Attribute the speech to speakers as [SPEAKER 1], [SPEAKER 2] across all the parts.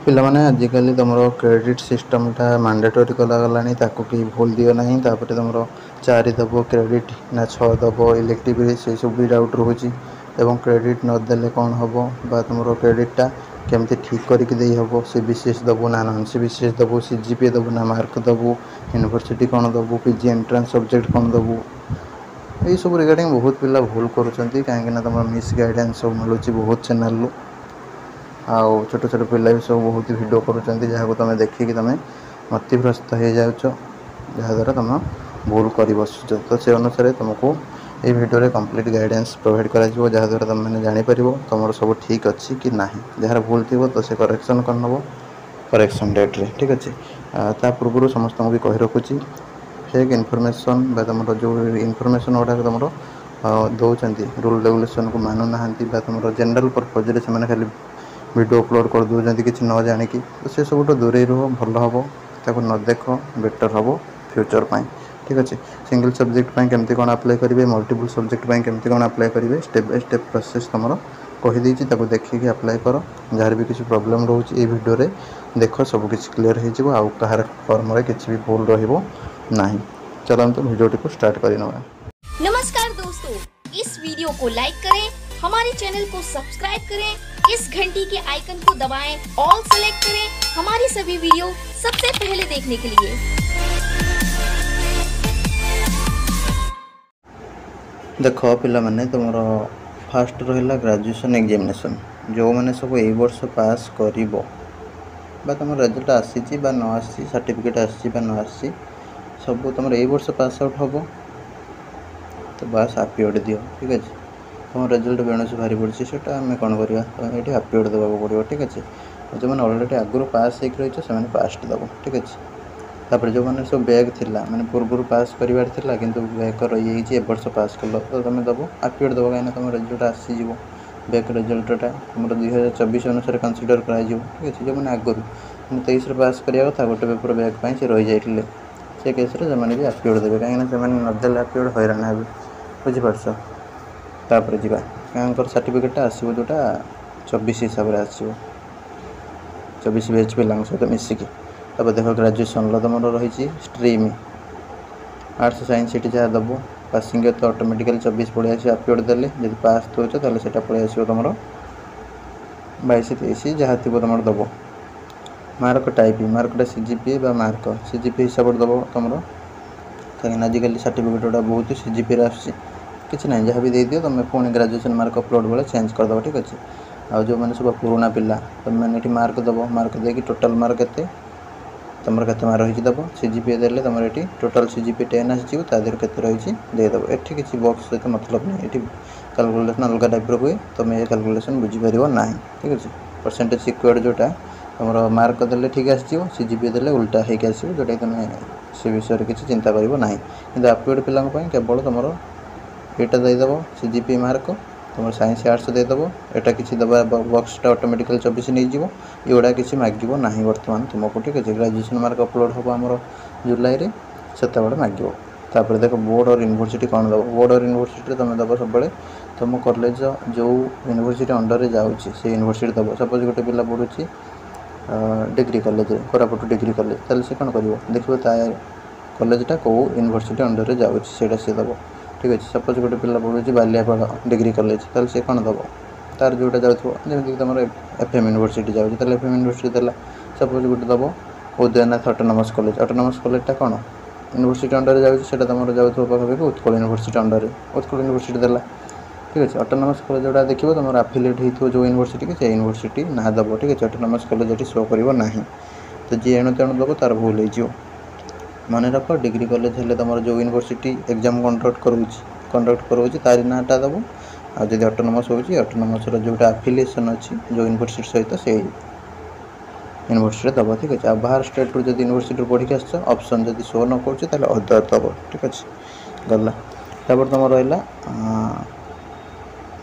[SPEAKER 1] पिला माने आजिकल तुम क्रेडिट सिस्टमटा मैंडेटरी कलागला ताको कि भूल दियो ना तापर तुम 4 दब क्रेडिट ना 6 दब इलेक्टिव से सब भी डाउट रोचे एवं क्रेडिट नदेले कौन हम बा तुम क्रेडिटा केमती ठीक करके हम सीबीसीएस दबू ना नन सीबीसीएस दबू सीजीपीए दबू ना मार्क दबू यूनिवर्सिटी कौन दबू पीजी एंट्रांस सब्जेक्ट कौन दबू ये सब रिगार्डिंग बहुत पिला भूल करुँच कहीं तुम मिस गाइडेंस सब मिलूँ बहुत चैनल आउ छोट छोट पिला भी सब बहुत भिड कर तुम देखिकी तुम मतिभ्रस्त हो जाऊच जहाद्वारा तुम भूल कर बसुच तो से अनुसार तुमको ये भिडियो कंप्लीट गाइडेंस प्रोवाइड कर जहाद्वारा तुम मैंने जापर तुम सब ठीक अच्छी कि ना जार भूल थी तो से करेक्शन कर नब करेक्शन डेट्रे ठीक अच्छे ता पूर्व समस्त भी कही रखुच्छी फेक इनफर्मेशन तुम जो इनफर्मेशन गुड़ाक तुम दौरान रूल रेगुलेशन को मानु ना तुम जनरल पर्पज से खाली वीडियो अपलोड कर दूसरी कि न जाणिकी तो से सब दूरे रुह भल हम ताको न देख बेटर हम फ्यूचर पाई ठीक अच्छे सिंगल सब्जेक्ट केमती कौन अप्लाई करेंगे मल्टीपल सब्जेक्ट केमती कौन अप्लाई करेंगे स्टेप बाय स्टेप प्रोसेस तुम कहीदे देखिए अप्लाई कर जार भी किसी प्रोब्लेम रोचे ये वीडियो रे देख सबकि क्लीयर हो कहार फॉर्म रे किसी भी भूल रहिबो नहीं। चलते वीडियोटी को स्टार्ट करना।
[SPEAKER 2] नमस्कार दोस्तों, इस वीडियो को लाइक करें, हमारे चैनल को सब्सक्राइब करें, इस घंटी के आइकन को दबाएं, ऑल सेलेक्ट करें हमारी सभी वीडियो सबसे पहले देखने के लिए।
[SPEAKER 1] देख पिला माने तुम फास्ट रहा ग्रेजुएशन एग्जामिनेशन जो मैंने सब यही वर्ष पास करिवो बा तुम रिजल्ट आसी न आसी सर्टिफिकेट आसी न आसी सब तुम यही वर्ष पास आउट हम तो बास हापीओड दियो ठीक अच्छे तुम रिजल्ट बेणुस बाहरी पड़ी से आम कौन करवा ये हापीओड देवाक पड़ो ठीक अच्छे जो मैंने अलरेडी आगुरी पास हो रही से पास्ट दब ठीक अच्छे तापर जो मैंने सब बैग थिला माने पूर्व पास करार था कि बैग रही वर्ष पास कल तो तुम दब हापीओड दब कहीं तुम रिजल्ट आसीज बैक रिजल्टा तुम 2024 अनुसार कनसीडर कर ठीक अच्छे जो मैंने आगुरी 23 पास करवा कथा गोटे पेपर बैक से रही जाते से केस जो मैंने भी हापीओड देवे कहीं नदेले हापीओड हैरान हे बुझीपारस तापर जा क्या सर्टिफिकेटा आसो जोटा 24 हिसाब से आसो 24 बैच पिला सहित मिसिकी तब देख ग्रेजुएसन तुम रही स्ट्रीम आर्ट्स साइंस ये जहाँ दब पासिंग तो ऑटोमेटिकली 24 पड़े आस हापीओड देले जब पास तो से पड़े आस तुम 22 23 जहाँ थी तुम दब मार्क टाइप मार्कटा सीजीपीए बा मार्क सीजीपीए हिसाब से दब तुम कहीं आजिकल सर्टिफिकेट गुड़ा बहुत सीजीपीए आस किसी ना जहाँ भी दे दियो तुम पुणी ग्रेजुएशन मार्क अपलोड बेले चेंज करदे ठीक अच्छे आ जो मैंने सब पुराना पिला तुम मैंने मार्क दब मार्क देकी टोटाल मार्क के तुम के मार्क रही दब सीजीपीए देले तुम ये टोटाल सीजीपीए 10 आसो के रही देदेव ये किसी बॉक्स सहित मतलब नहीं ये कैलकुलेसन अलग टाइप हुए तुम ये कैलकुलेसन बुझीपर ना ठीक अच्छे परसेंटेज सिक्योर्ड जोटा तुम मार्क देले ठीक आसो सीजीपीए देले उल्टा होकर आसो जोटा तुम से विषय किसी चिंता करना कि हापीओड पिला केवल तुम यहाँ देदेव सीजीपीए मार्क तुम साइंस आर्ट्स देदेव यहाँ किसी दबा बक्सटा ऑटोमेटिकली 24 नहीं जीवो ये किसी मागिबो ना बर्तमान तुमको ठीक अच्छे ग्रेजुएशन मार्क अपलोड हम आम जुलाई से मागिबो तापर देख बोर्ड और यूनिवर्सिटी कौन दब बोर्ड और यूनिवर्सिटी तुम दब सब तुम कॉलेज जो यूनिवर्सिटी अंडर रे जाऊँगी से यूनिवर्सिटी दब सपोज गोटे पिला पढ़ुची degree college Koraput degree college ताले से कौन कर देखो कॉलेजटा कौ यूनिवर्सिटी अंडर रे जाऊँगी से दब ठीक अच्छे सपोज गोटे पिला पढ़ुची बालियापाड़ डिग्री कॉलेज ताले से कौन दब तार जोटा जाऊँ जमीक तुम एफएम यूनिवर्सिटी जाऊँगी एफएम यूनिवर्सिटी देला सपोज गोटे दब उदयनाथ ऑटोनोमस कॉलेजटा कौन यूनिवर्सिटी अंडर जाऊँगी तुम जाऊँ पाखे Utkal university under Utkal university देला ठीक अच्छे ऑटोनोमस कॉलेज जोड़ा देखो तुम आफिलिएट हो जो यूनिवर्सिटी से यूनिवर्सिटी ना दब ठीक अच्छे ऑटोनोमस कॉलेज ये शो करना तो जी एणु तेणु दब तार भूल हो मन रख डिग्री कॉलेज हेल्ले तुम जो यूनिवर्सिटी एग्जाम कंडक्ट करोची तारी नाटा दब आदि ऑटोनोमस हो ऑटोनोमस जोटा आफिलिएसन अच्छी जो यूनिवर्सिटी सहित से यूनिवर्सिटी दब ठीक अच्छे बाहर स्टेट रू जब यूनिवर्सिटी पढ़ी आस ऑप्शन जब शो न कर अदर दब ठीक अच्छे गला तापर तुम रहा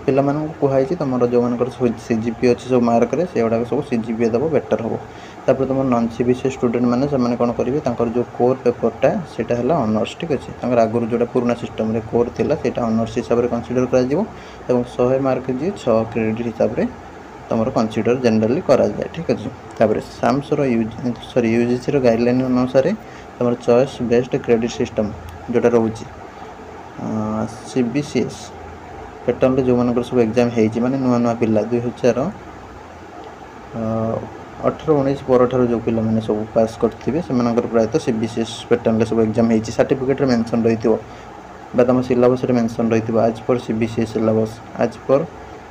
[SPEAKER 1] पिला कहुई तुम जो मान सीजीपीए अच्छे सब मार्क से गुड़ाक सब सीजीपीए दब बेटर हम तापर तुम नॉन सीबीसीएस स्टूडेंट मैंने से कौन करेंगे जो कोर पेपरटा सेटा है ऑनर्स ठीक अच्छे आगुरी जोटा पुराना सिस्टम रे कोर थिला सेटा ऑनर्स हिसाब से कनसीडर कर 100 मार्क जी 6 क्रेडिट हिसाब से तुम कनसीडर जनरली करा जाए। ठीक अच्छे तापर साम्सर यूजीसी गाइडलाइन अनुसार तुम चॉइस बेस्ड क्रेडिट सिस्टम जोटा रोचे सीबीसीएस पैटर्न जो मान सब एग्जाम होने नुआ नुआ पिला 2018-19 पर जो पिला सब पास करते प्रायतः सीबीसीएस पैटर्न सब एग्जाम हो सर्टिफिकेट मेंशन रही तुम सिलेबस मेंशन रही आज पर सीबीसीएस सिलेबस आज पर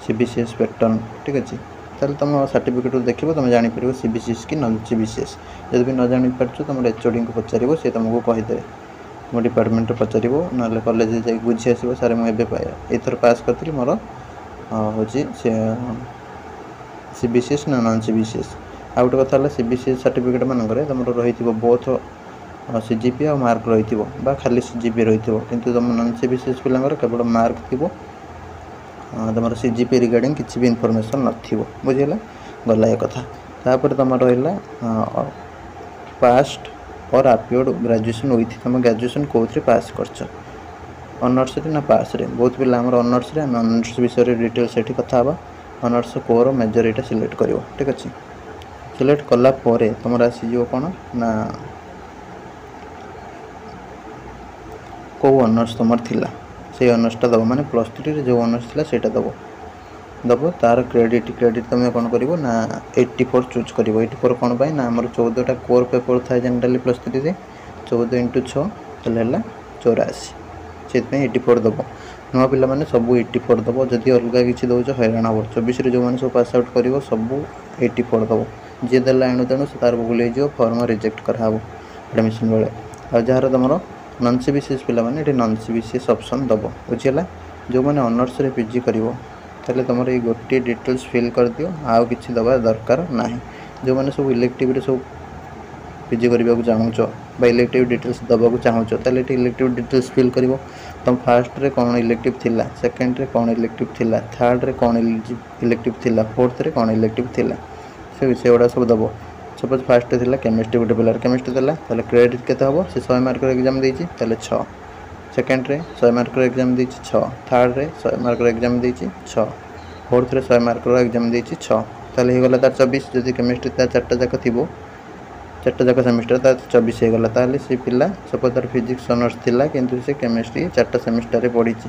[SPEAKER 1] सीबीसीएस पैटर्न। ठीक अच्छे ताल तुम सर्टिफिकेट देख तुम जापर सीबीसीएस कि नन सीबीसीएस जब भी न जापर तुम एचओडी को पचार सी तुमको कहीदे तुम डिपार्टमेंट पचार ना कॉलेज जा बुझी आस सारे मुझे एथर पास करी मोर हूँ सीबीसीएस ना नन सीबीसीएस। आउ गोटे कथा सीबीसीएस सर्टिफिकेट मानक तुम रही बोथ सीजीपी आ मार्क रही खाली सीजीपी रही किंतु तुम नन सीबीसीएस पिला केवल मार्क थी तुम सीजीपी रिगार्डिंग किसी भी इनफॉरमेशन नथिबो बुझिला गला ये कथा। तापर तुम रहा पास्ट और आपियोड ग्रेजुएशन विथ तुम ग्रेजुएशन कौन पास कर ऑनर्स ना पास रे बहुत पिला ऑनर्स रे ऑनर्स विषय डिटेल्स ये कथा ऑनर्स कोर मेजर यहाँ सिलेक्ट कर। ठीक अच्छे सिलेक्ट कलापर तुम आसीज कौन ना कौ ऑनर्स तुम थिला से ऑनर्सटा दब माने +3 जो ऑनर्स थिला सेटा दब तार क्रेडिट तुम कौन कर ना 84 चूज कर 84 कौन पाई ना आमर 14टा कोर पेपर था जनरली +3 रे 14 × 6 है 84 से 84 दब नुआ पिला माने सब 84 दब जदि अलग किसी दौच हैरान हम 24 जो मैंने सब पास आउट कर सब 84 दब जी देला एणु तेणु से तार भूल हो फॉर्म रिजेक्ट कराब एडमिशन बेले आ जार तुम नन सीबीसीएस पिला माने ये नन सीबीसीएस ऑप्शन दब बुझीला जो मैंने ऑनर्स रे पीजी करिवो ताले तुम ये गोटे डिटेल्स फिल कर दियो आउ किसी दबा दरकार ना जो मैंने सब इलेक्टिव सब पीजी करने को चाहूच बा इलेक्टिव डिटेल्स दबाक चाहूच ताले इलेक्टिव डिटेल्स फिल कर तुम फास्ट रे कौन इलेक्टिव थिला सेकेंड रे कौन इलेक्टिव थिला थर्ड रे कौन इलेक्टिव थिला फोर्थ रे कौन इलेक्टिव थिला से गुड़ा सब दब सपोज फास्ट थिला केमिस्ट्री गोटे पिलार केमिस्ट्री देला ताले क्रेडिट केते हबो से 100 मार्क एग्जाम देछि ताले 6 सेकेंड रे 100 मार्क एग्जाम देछि 6 थर्ड रे 100 मार्क एग्जाम देछि 6 फोर्थ रे 100 मार्क एग्जाम देछि 6 ताले हे गला तार 24 जदि केमिस्ट्री तार चारटा जाक थिबो चारटा जाक सेमिस्टर तार 24 हे गला ताले से पिला सपोज तार फिजिक्स ऑनर्स थिला किंतु से केमिस्ट्री चारटा सेमिस्टर रे पढिछि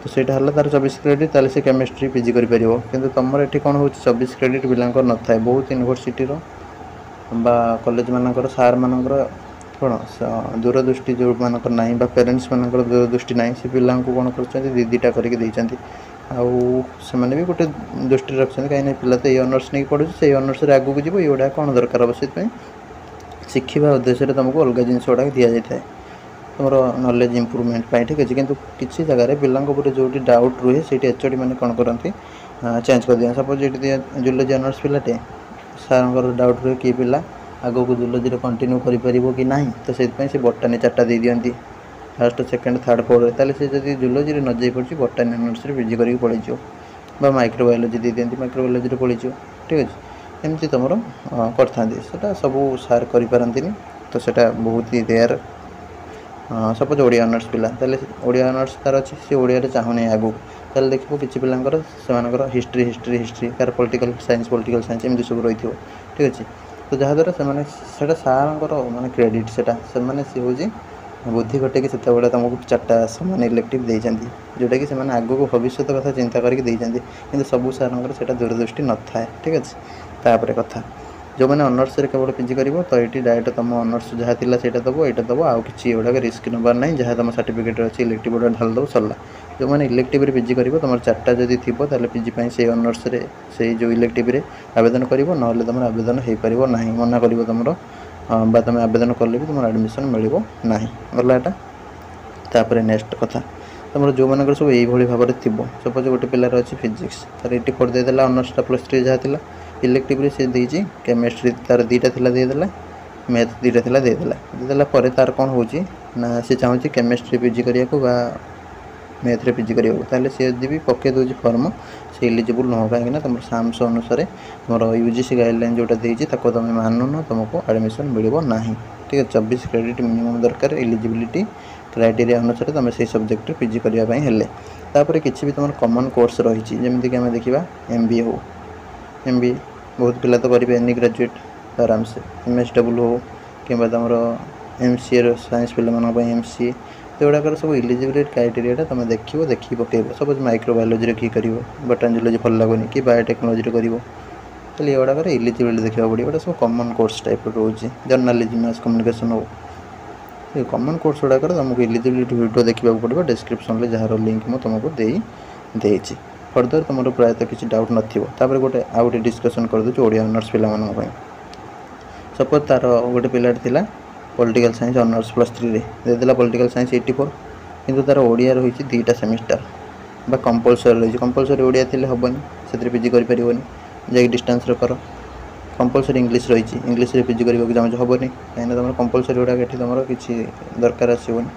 [SPEAKER 1] तो सेटा हला तार 24 क्रेडिट ताले से केमिस्ट्री पीजी करि परिबो किंतु तमर एठी कोन होछि 24 क्रेडिट पिलांकर न थाए बहुत यूनिवर्सिटी रो बा कॉलेज मानकर सार मानकर कौन दूरदृष्टि जो मानकर ना बा पेरेंट्स मानकर दूरदृष्टि ना से पिला कौन कर दीटा करके भी गोटे दृष्टि रखते कहीं पिला तो ये ऑनर्स नहीं पढ़ु से ऑनर्स आगू जीव ये कौन दरकार हम से शिखा उद्देश्य तुमको अलग जिनस गुड़ा दि जाए तुम नॉलेज इंप्रूवमेंट ठीक अच्छे किंतु किसी जगह पिला जो डाउट रुहे से एचओडी मैंने कौन करती चेंज कर दिया सपोज ये जूलॉजी ऑनर्स पिलाटे सार डाउट रहे कि पिला आग को जूलॉजी कंटिन्यू करें कि ना तो से बटानी 4टा दे दिखती फर्स्ट सेकेंड थर्ड फोर्थ ताले से जब जूलॉजी न जाई पड़ी बटानी ऑनर्स पीजी करके पलैज बा माइक्रोबायोलॉजी दे दिखती माइक्रोबायोलॉजी पलैज। ठीक अच्छे एमती तुम करता सब सार करपारती तो सेटा बहुत ही रेयर सपोज ओडिया ऑनर्स पिला ताले ओडिया ऑनर्स तार अच्छी सी ओडिया चाहूनी आगू ताले देखो किसी पिलांकर से हिस्ट्री तार पॉलिटिकल साइंस एमती सब रही। ठीक अच्छे तो जहाँद्वारा से सार माने क्रेडिट से सी हूँ बुद्धि घटेक से तुमको 4टा सामान इलेक्टिव देती जोटा कि आगू को भविष्य कथा चिंता करके सब सार से दूरदृष्टि न थाए। ठीक अच्छे तापर कथा जो मैंने ऑनर्स केवल पीजी कर तो ये डायरेक्ट तुम ऑनर्स जहाँ थी से दब ये दब आउ कि गुड़ाक रिस्क नबार ना जहाँ तुम सर्टिफिकेट अच्छी इलेक्टिव गुड़ा ढाल दब सरला जो मैंने इलेक्टिव पीजी कर तुम 4टा जदि थी पीजी से ऑनर्स से जो इलेक्टिव आवेदन कर ना तुम आवेदन हो पार ना मना कर तुम तुम आवेदन कले भी तुम एडमिशन मिल ना गलाटा। तापर नेक्स्ट कथा तुम जो मान सब यही भाव में थी सपोज गोटे पिलार अच्छी फिजिक्स तार 84 देदेला ऑनर्सटा +3 जहाँ थी इलेक्टिव से देती केमिस्ट्री तार 2टा थी देदेला मैथ 2टा थी देदेला पर तार कौन हो ना सी चाहूँगी केमिस्ट्री पीजी करने को मैथ रे पीजी करें सी भी पकई दूसरी फॉर्म से इलिजिबल नुह कहीं तुम साम्स अनुसार तुम यूजीसी गाइडलाइन जोटा देती तुम मानुन तुमको एडमिशन मिल ना। ठीक है 24 क्रेडिट मिनिमम दरकार इलिजिबिलिटी क्राइटेरिया अनुसार तुम से सब्जेक्ट पीजी करने हेल्ले तापर किसी भी तुम कॉमन कोर्स रही जमीक आम देखा MBA हो MBA बहुत पिला तो करेंगे एनी ग्रेजुएट आराम से MSW हो कि तुम MCA साइंस पिला MCA तो गुड़ाक सब इलिजिबिलिटी क्राइटेरिया तुम देखी पकेब सपोज माइक्रोबायोलॉजी किए कर बटानिजोलॉजी भल लगुनि कि बायोटेक्नोलॉजी कर तो ये गुड़ाक इलिजिबिलिटी देखा पड़े गोटे सब कमन कोर्स टाइप रोचे जर्नालीजम मास कम्युनिकेशन हो ये कमन कोर्स गुड़ाक तुमको इलिजिबिलिटी वीडियो देखा पड़ो डिस्क्रिप्शन में जार लिंक मुझे तुमको देई फर्दर तुम प्रायतः किसी डाउट नपर गोटे आउ गोटे डिस्कसन कर दूँ ओडिया ऑनर्स पिला सपोज तार गोटे पिला पॉलिटिकल साइंस ऑनर्स +3 देदेला पॉलिटिकल साइंस 84 किंतु तार ओडिया रही 2टा सेमिस्टर बा कंपलसरी रही कंपलसरी ओडिया थिले हेनी से पीजी कर जा डिस्टेंस कर कंपलसरी इंग्लिश रही इंग्लिश पीजी करने चाहूँ हेनी कहीं तुम कंपलसरी गुड़ाक ये तुम किसी दरकार आसोनी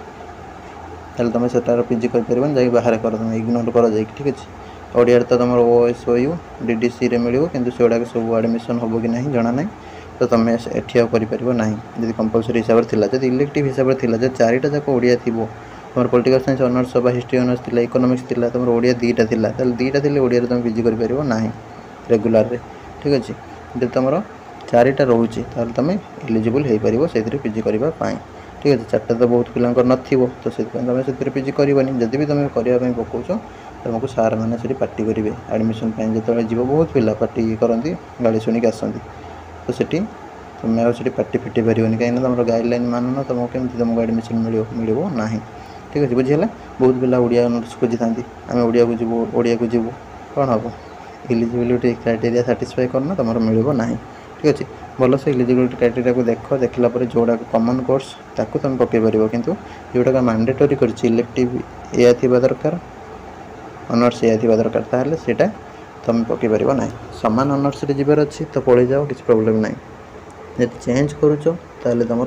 [SPEAKER 1] ताल तुम से पीजी कर जा बाहर कर तुम इग्नोर कर जा ठीक अच्छे ओडिया तो तुम OSOU DDC मिले कि से गुड़ाक सब एडमिशन हम कि ना जना ना तो तुम एठी करना जब कंपलसरी हिसाब से जब इलेक्टिव हिसाब से जब 4टा जाक ओडिया थी तुम पॉलिटिकल साइंस ऑनर्स बा हिस्ट्री ऑनर्स थी इकोनॉमिक्स थी तुम ओडिया 2टा थी 2टा थी ओडिया तुम पीजी करना रेगुलर ठीक अच्छे जब तुम 4टा रोचे तुम एलिजिबल हो पार से पीजी करने ठीक अच्छे 4टा तो बहुत पिला नथिबो तो से तुम से पीजी करनी जब भी तुम करने पकाच तुमको सार मैंने पार्टी करेंगे एडमिशन जो जीव बहुत पिला पार्टी करती गाड़ी शुणिक आसती तो सेठी तुम आगे पार्टी फिटे पार कहीं तुम गाइडलाइन मान तुमको केमती तुमको एडमिशन मिल ना ठीक अच्छे बुझीगला बहुत पिला ओडिया ऑनर्स खोजी था आम ओडिया को जीव ओडिया को जीव कौन हम इलिजिबिलिटी क्राइटेरिया साटिस्फाई करना तुम मिल ना ठीक अच्छे भल से इलिजिबिलिटी क्राइटेरिया को देखला जोड़ा कमन कोर्स ताकू तुम पकई पार कितु जोटा मैंडेटरी कर इलेक्टिव या दरकार ऑनर्स या दरकार ताहले सेटा तुम पकई पार ना सामान ऑनर्स रे जीवार अच्छी तो पड़े जाओ किसी प्रॉब्लम ना जब चेंज करुच ताहले तुम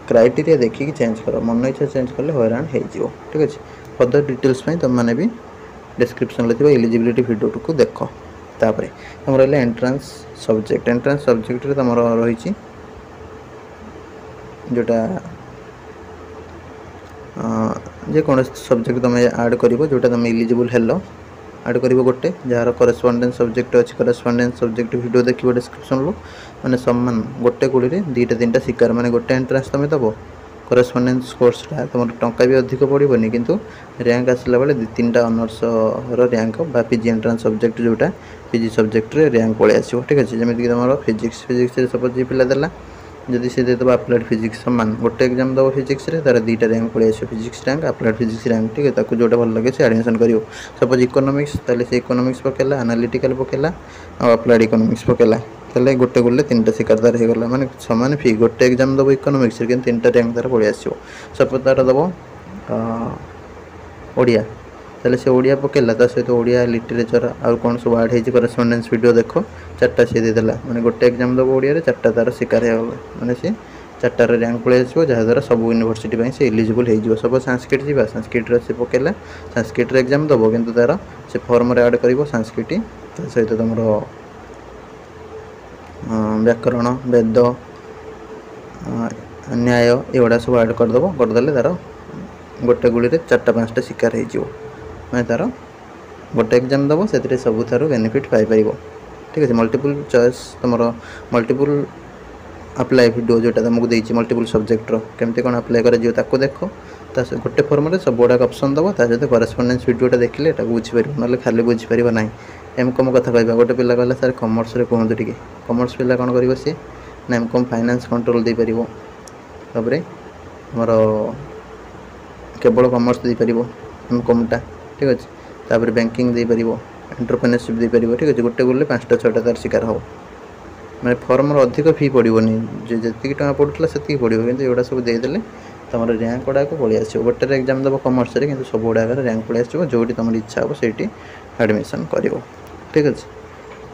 [SPEAKER 1] क्राइटेरिया देखिए चेंज कर मन इच्छा चेंज कले हैरान हो ठीक अच्छे फर्दर डिटेल्स तुम मैंने भी डिस्क्रिप्शन में एलिजिबिलिटी वीडियो को देख तापर तुम रहा एंट्रांस सब्जेक्ट रे तुम रही जोटा जेको सब्जेक्ट तुम ऐड कर जोटा तुम इलिजिबल हेलो ऐड कर गोटे जार करेस्पॉन्डेंस सब्जेक्ट अच्छी करेस्पॉन्डेंस सब्जेक्ट वीडियो देखिए डिस्क्रिप्शन लो मैंने सम्मान गोटे गुड़ी 2टा 3टा शिकार मैंने गोटे एंट्रांस तुम दब करेस्पॉन्डेंस कोर्सटा तुम टंका भी अधिक पड़ोनी किंतु रैंक आसला बेले 2-3टा ऑनर्स रैंक बा पीजी एंट्रांस सब्जेक्ट जोटा पीजी सब्जेक्ट रे रैंक पड़े आसो ठीक अच्छे जमीक तुम फिजिक्स सपोज जी पिला देला जदि से देव अप्लाइड फिजिक्स सामान गोटे एग्जाम दब फिजिक्स तार 2टा रैंक पड़े आसो physics rank applied physics rank ठीक है ताको जोटा भल लगे से एडमिशन कर सपोज इकोनॉमिक्स ताले से इकोनॉमिक्स पकेला एनालिटिकल पकेला और अप्लाइड इकोनॉमिक्स पकेला ताले गोटे गुले 3टा शिकार तार हो गला माने सामान फी गोटे एग्जाम दब इकोनॉमिक्स रे 3टा रैंक तार पड़े आसो सपोज तार दब ओडिया ताले से ओडिया पकेला ता सहित ओडिया लिटरेचर आउ कौन सब ऐड होती करेस्पॉन्डेंस वीडियो देख 4टा सी देदेला माने गोटे एग्जाम दब ओडिया 4टा तार शिकार हो माने से 4टा रैंक पड़े आसो जहाँद्वारा सब यूनिवर्सिटी से एलिजिबल हो सपोज संस्कृत जी संस्कृत से पकेला संस्कृत एग्जाम दब किंतु तार से फॉर्म रे ऐड कर संस्कृत सहित तुम व्याकरण वेद न्याय एगुड़ा सब ऐड करदे तार गोटे गुड़ी 4टा 5टा शिकार हो मैं तार गोटे एग्जाम दब से सब थार बेनिफिट पाइपर ठीक अच्छे मल्टीपल चॉइस तुम मल्टीपल अप्लाई वीडियो जोटा तुमको देती मल्टीपल सब्जेक्ट केमती कौन अप्लाई कर देख गोटे फॉर्म में सब गुड़ाक ऑप्शन दब सहित करेस्पॉन्डेंस वीडियोटा देखिले बुझीपर ना खाली बुझीपर ना एमकम कथा कह गोटे पिला कहला सर कॉमर्स रे कहतु टे कॉमर्स पिला कौन कर सी ना एमकम फाइनेंस कंट्रोल दे पार तापर मोर केवल कॉमर्स दे पार एमकमटा ठीक अच्छे तापर बैंकिंग दे पार एंटरप्रेन्योरशिप दे पार ठीक अच्छे गोटे गुले 5टा 6टा तार शिकार हो मैंने फॉर्म अधिक फी पड़ोनी जी टाँग पड़ूला से पड़ो कि एगुड़ा सब देदेले तुम रैंक गुड़ाक पलि आसो गोटे एग्जाम दब कॉमर्स रे किंतु सब गुड़ाक रैंक पलि आसो जो तुम इच्छा हो से एडमिशन कर ठीक अच्छे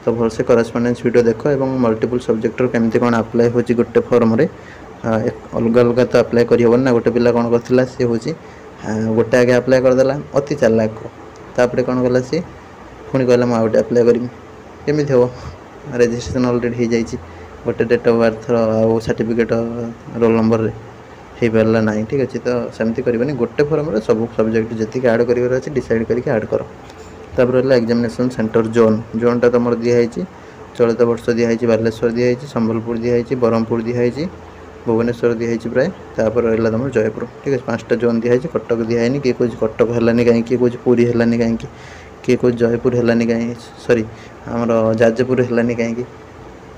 [SPEAKER 1] तो भल से करेस्पॉन्डेंस वीडियो देख और मल्टीपल सब्जेक्ट केमती कौन अप्लाई हो गोटे फॉर्म रे अलग अलग तो अप्लाई करहबन ना गोटे पिला कौन करथिला सी होची गोटे आगे अप्लाई करदेला अति चालाक तापर कौन कला सी पुणी कहला मुझे गोटे अप्लाई करमी केमी हम रजिस्ट्रेशन अलरेडी हो जाइए गोटे डेट ऑफ बर्थ आउ सर्टिफिकेट रोल नंबर रे हो पारा ना ठीक अच्छे तो सेमती करनी गोटे फॉर्म रे सब सब्जेक्ट जी ऐड कर डिसाइड करके ऐड कर तापर है एग्जामिनेशन सेंटर जोनटा तुम दिखाई चलित वर्ष दिखाई बालेश्वर दिखाई संबलपुर दिखाई ब्रह्मपुर दिखाई भुवनेश्वर दिखाई प्राय तापर रहा तुम जयपुर ठीक है 5टा जोन दिखाई कटक दिखाई किए कौन कटक है कहीं किए कौन पुरी है कहीं किए कौन जयपुर है कहीं सॉरी आमर जाजपुर है कहीं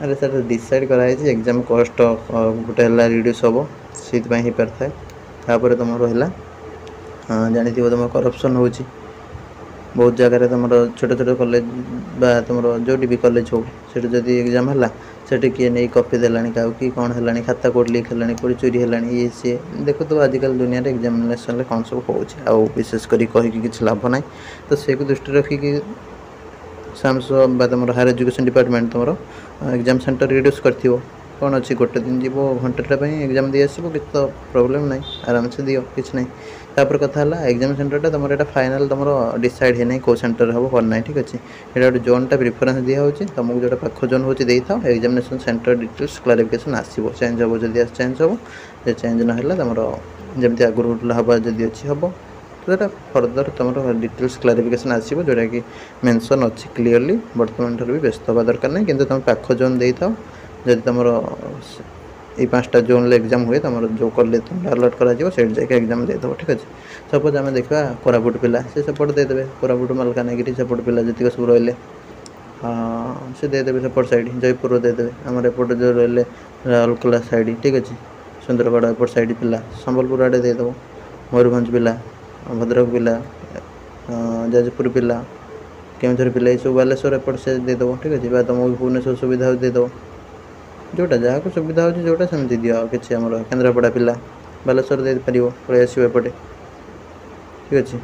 [SPEAKER 1] अरे सर डिसाइड कराई एग्जाम कस्ट गोटे है रिड्यूस हम से पार थाए तापर तुम रहा जानी तुम करप्शन हो बहुत जगह तुम छोट छोट कॉलेज बा तुम जो भी कॉलेज हो से जदि एग्जाम है से किए नहीं कॉपी देला क्या कि कौन है खाता कौट लीक है कौट चोरी है ये सी देखो तो आजिकल दुनिया रे एग्जामिनेशन कौन सब हो विशेषकर कहीकि किसी लाभ ना तो से दृष्टि रखिकी सामस तुम हायर एजुकेशन डिपार्टमेंट तुम एग्जाम सेंटर रिड्यूस कर कौन अच्छी गोटे दिन जीव घंटेटा एग्जाम दी आसो कि तो प्रोब्लेम ना आराम से दियो किसी ना तापर कथा है एग्जाम सेंटर तुम यहाँ फाइनाल तुम डिसाइड है कौ सेंटर हम कौन ना ठीक अच्छे ये गोटे जोनटा प्रिफरेन्स दिखाई तुमको जो पाख जोन हो था एग्जामिनेशन सेंटर डिटेल्स क्लारिफिकेशन आसो चेंज हम जब चेंज हम चेंज ना तुम जमी आगुरी हवा जदि अच्छी हम तो ये फर्दर तुम डिटेल्स क्लारिफिकेशन आसो जोटा कि मेंशन अच्छी क्लीयरली बर्तमान ठार भी व्यस्त हवा दरकार नहीं कि तुम पाख जोन दे था जब तुम ये 5टा जोन एग्जाम हुए तुम जो कॉलेज तुम अलर्ट कर जाके एग्जाम देदेव ठीक अच्छे सपोज आम देखा कोरापुट पिला से सेपट देदेवे कोरापुट मालकानगिरी सेपट पिला जी सब रही से देदेवे सेपट साइड जयपुर देदेवे आम एपट जो रही राउरकेला साइड ठीक अच्छे सुंदरगढ़ एपट साइड पिला संबलपुर आड़े देदेव मयूरभंज पिला भद्रक पिला जाजपुर पिला केउंझर पिला ये सब बालेश्वर एपट से देदेव ठीक अच्छे तुमको भुवनेश्वर सुविधा देदेव जोटा जहाँ को सुविधा हो जोटा सेमती दियो कि आम केन्द्रापड़ा पिला बालेश्वर दे पार पलि आसो एपटे ठीक अच्छे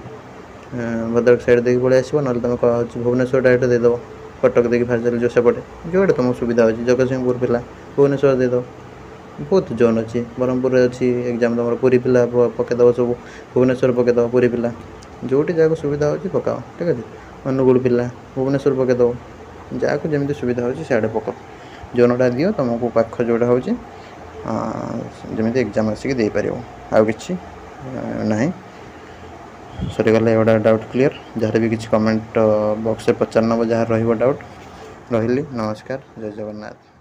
[SPEAKER 1] भद्रक साइड देखिए पलि आसो ना तुम भुवनेश्वर डायरेक्ट देदेव कटक देखिए फास्ट जो सेपटे जोटा तुम सुविधा हो जगतसिंहपुर पिला भुवनेश्वर देदेव बहुत जोन अच्छी ब्रह्मपुर अच्छी एग्जाम तुम पुरी पिला पकईदेव सब भुवनेश्वर पकईदेव पुरी पिला जोटी जहाँ को सुविधा हो पकाओ ठीक अच्छे अनुगुल पिला भुवनेश्वर पकईदेव जहाँ को जमी सुविधा हो सियाड़े पकाओ जोनटा दियो तुमको पाख जोटा हो जमी एग्जाम आसिक दे पार आउ कि ना सरीगला एवढा डाउट क्लियर जहाँ भी किसी कमेंट बॉक्स में पचार नब जहाँ रही डाउट रही नमस्कार जय जगन्नाथ।